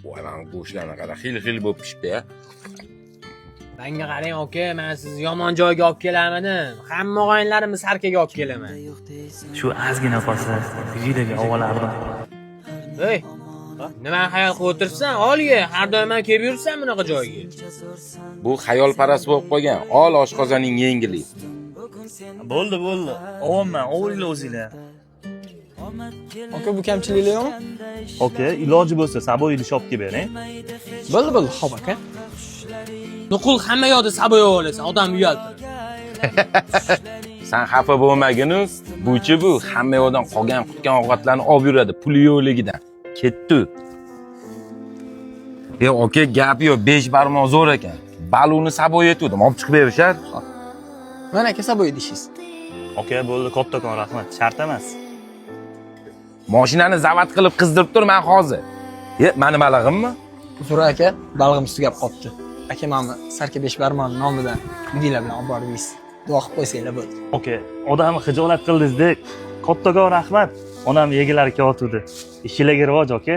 Voy, mana go'shtlarni qara, xil-xil bo'lib pishdi-ya. Menga qarang aka, men sizni yomon joyga olib kelamadim. Hamma o'g'aylarimni sarkaga olib kelaman. Shu ozgina qolsa, uyiga ovolardim. Ey, nima xayol qilib o'tiribsan? Olga, har doim ham kelib yursan bunaqa joyga. Bu xayolparast bo'lib qolgan. Ol oshqozoning yengili. Bo'ldi. Olma, o'yla o'zinglar. Aka, bu kamchiliklar yo'qmi? Oka, iloji bo'lsa saboyini shopga bering. Bo'ldi, xo'p aka. Nuqul hamma yoqda saboy olasan, odam uyaltirib. Sen xafa bo'lmaginu, buchi bu hamma yoqdan qolgan qutgan ovqatlarni olib yuradi, puli yo'qligidan. Ketdi. Aka, gap yo'q, 5 barmoq zo'r ekan. Baluni saboy etdim, olib chiqib berishar. Mana aka, saboy deysiz. Oka, bo'ldi, kattakon rahmat. Shart emas. Mashinani zavat qilib qizdirib turman hozir. Mani balag'immi? Uzr aka, balg'im tugab qopti. Aka, mana Sarka 5 barmoq nomidan mudira bilan olib boribsiz. Duo qilib qo'ysanglar bo'ldi. Oka, odamni xijolat qildingiz-da. Kattakon rahmat. Onam yegilari kelyotdi. Ishlarga rivoj, oka.